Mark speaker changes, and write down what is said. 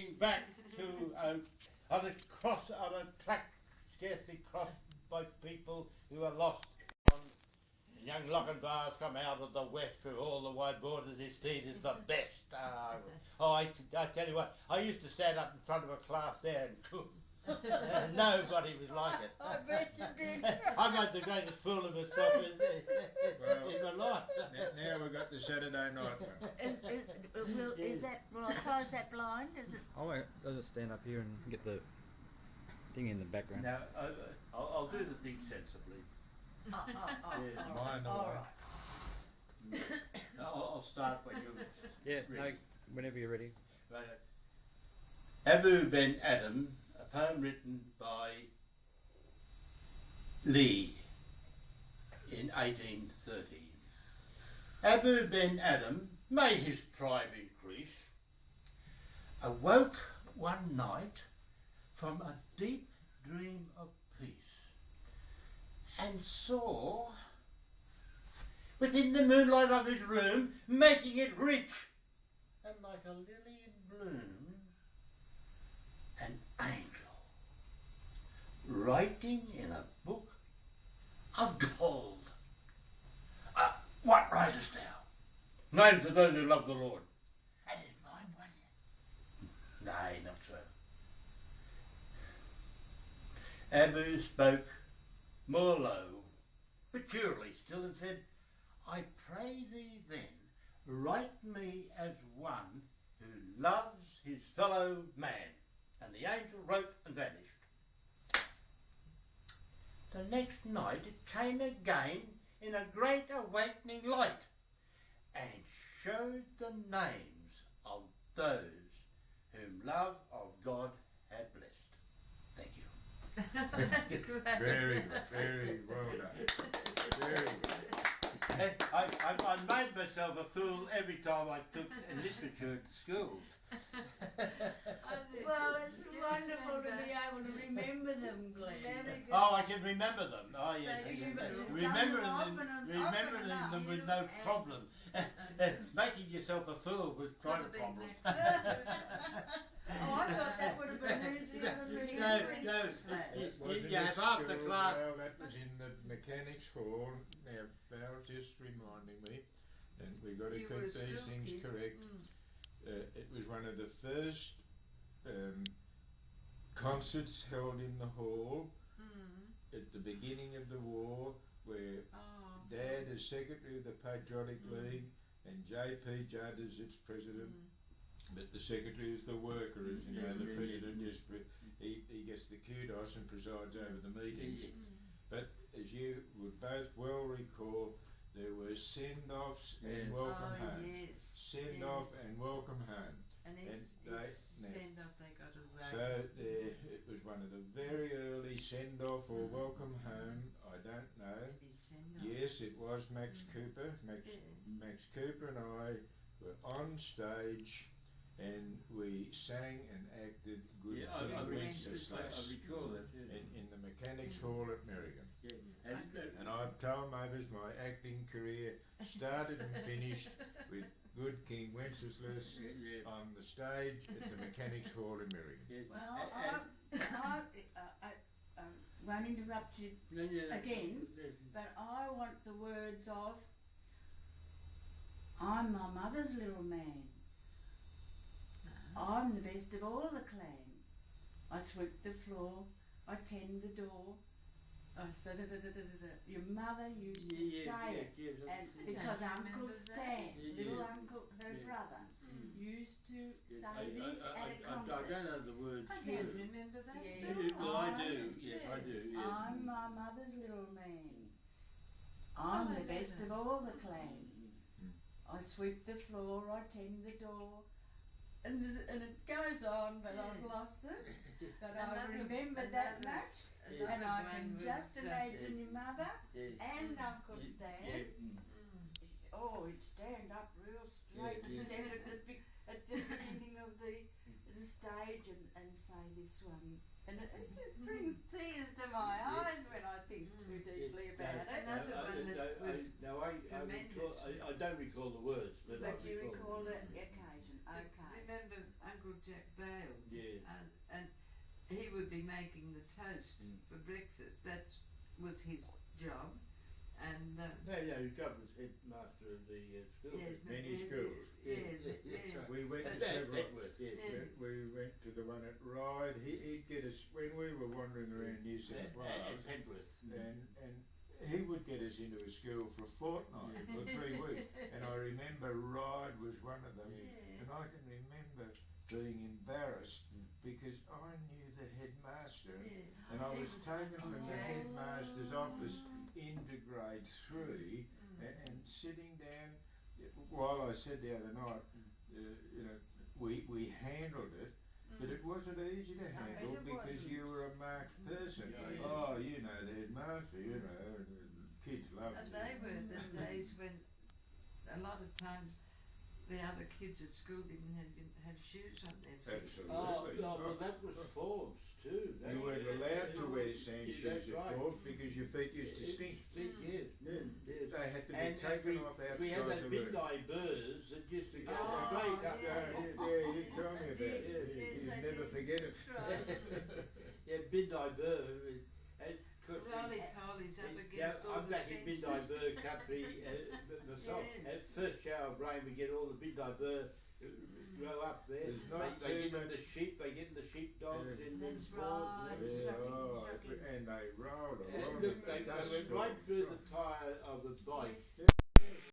Speaker 1: walking back to on a track scarcely crossed by people who are lost. And young Lochinvar's come out of the west through all the wide borders. His steed is the best. I tell you what, I used to stand up in front of a class there and nobody was like it.
Speaker 2: I bet you did.
Speaker 1: I made the greatest fool of myself in my life.
Speaker 3: Now we've got the Saturday night one.
Speaker 2: Is that right? How is that blind? Is it?
Speaker 4: I'll just stand up here and get the thing in the background.
Speaker 1: Now, I'll do the thing sensibly.
Speaker 3: Mine
Speaker 2: all right.
Speaker 1: I'll start when you're ready.
Speaker 4: No, whenever you're ready.
Speaker 1: Right. Abu Ben Adam, a poem written by Lee in 1830. Abu Ben Adam, may his tribe increase, awoke one night from a deep dream of peace and saw within the moonlight of his room, making it rich and like a lily in bloom, an angel writing in a book of gold. What writest thou? Names of those who love the Lord. And in mine, was it? Nay, not so. Abu spoke more low, but cheerily still, and said, I pray thee then, write me as one who loves his fellow man. And the angel wrote and vanished. The next night it came again in a great awakening light, and showed the names of those whom love of God had blessed. Thank you.
Speaker 3: Very good, very well done. Very good.
Speaker 1: I made myself a fool every time I took literature at schools.
Speaker 2: Well, it's wonderful to be able to remember them, Glenn.
Speaker 1: Oh, I can remember them. Oh, yes.
Speaker 2: Remembering
Speaker 1: them was no problem. Making yourself a fool was quite a problem.
Speaker 2: Oh, I thought that would have been easier than reading Princess Lass.
Speaker 1: Yeah, after class.
Speaker 3: Well, that was in the mechanics hall. Now, Val just reminding me, and we've got to keep these things correct. It was one of the first concerts held in the hall at the beginning of the war, where Dad is secretary of the Patriotic League and J.P. Judd is its president. But the secretary is the worker, as you know, the president just he gets the kudos and presides over the meeting. But as you would both well recall, there were send-offs and welcome home.
Speaker 5: Yes.
Speaker 3: Send-off and welcome home.
Speaker 5: And send-off they got a row.
Speaker 3: So it was one of the very early send-off or welcome home, I don't know. Yes, it was Max Cooper. Max Cooper and I were on stage and we sang and acted Good King Wenceslas
Speaker 1: I recall that.
Speaker 3: in the Mechanics Hall at Merrigum. And I've told Mavis my acting career started and finished with Good King Wenceslas on the stage at the Mechanics Hall in Merrigum.
Speaker 2: Well, I won't interrupt you again, but I want the words of I'm my mother's little man. I'm the best of all the clan. I sweep the floor, I tend the door. Your mother used to say it, and because Uncle Stan, little uncle, her brother, used to say this at a concert.
Speaker 1: I don't know the words.
Speaker 5: I don't remember that.
Speaker 2: Yes,
Speaker 1: Well, I do. Yes, I do. Yes.
Speaker 2: I'm my mother's little man. I'm the best of all the clan. I sweep the floor, I tend the door. And it goes on, but I've lost it. But I remember that much. And I can just imagine your mother and Uncle Stan. Oh, he'd stand up real straight at the beginning of the stage and say this one. And it brings tears to my eyes when I think too deeply about it.
Speaker 5: Another one that was tremendous.
Speaker 1: I don't recall the words, but
Speaker 2: you recall the occasion. Okay.
Speaker 5: Remember Uncle Jack Bale he would be making the toast for breakfast. That was his job. And
Speaker 1: his job was headmaster of the school.
Speaker 5: yes,
Speaker 3: Many schools.
Speaker 5: Yes.
Speaker 3: We went to several. We went to the one at Ryde. He'd get us when we were wandering around New South
Speaker 1: And
Speaker 3: Wales,
Speaker 1: Pentworth.
Speaker 3: and he would get us into a school for a fortnight or 3 weeks. And I remember Ryde was one of them, and I can remember being embarrassed because I knew the headmaster, and I was taken from the headmaster's office into grade 3 and sitting down. While I said the other night, we handled it, but it wasn't easy to handle because you were a marked person. Oh, the headmaster, kids loved
Speaker 5: And
Speaker 3: you.
Speaker 5: they were the days when a lot of times the other kids at school didn't have shoes on their feet.
Speaker 3: Absolutely.
Speaker 1: Well, that was Forbes too.
Speaker 3: You weren't allowed to wear sand shoes at Forbes because your feet used to stink.
Speaker 1: Yes.
Speaker 3: They had to be taken off outside
Speaker 1: we had
Speaker 3: the
Speaker 1: those
Speaker 3: room.
Speaker 1: midnight birds that used to go
Speaker 5: Oh,
Speaker 1: straight up.
Speaker 3: You tell me about it.
Speaker 5: Yes,
Speaker 3: You'd
Speaker 5: I
Speaker 3: never
Speaker 5: did.
Speaker 3: forget it.
Speaker 5: That's right.
Speaker 1: Yeah, midnight bird.
Speaker 5: Roly poly's up
Speaker 1: Yeah,
Speaker 5: against all
Speaker 1: I'm
Speaker 5: the
Speaker 1: back in
Speaker 5: fences.
Speaker 1: midnight bird country myself.
Speaker 5: Yes.
Speaker 1: At first shower of rain, we get all the midnight bird grow up there.
Speaker 3: There's not
Speaker 1: They
Speaker 3: too
Speaker 1: get in
Speaker 3: much-
Speaker 1: the sheep, they get in the sheepdogs
Speaker 3: Yeah.
Speaker 1: in
Speaker 5: That's
Speaker 1: the
Speaker 5: right.
Speaker 3: And they rolled a lot
Speaker 1: And
Speaker 3: of
Speaker 1: look,
Speaker 3: the
Speaker 1: they
Speaker 3: dust
Speaker 1: went right through
Speaker 3: storms.
Speaker 1: the tyre of the bike.
Speaker 5: Yes.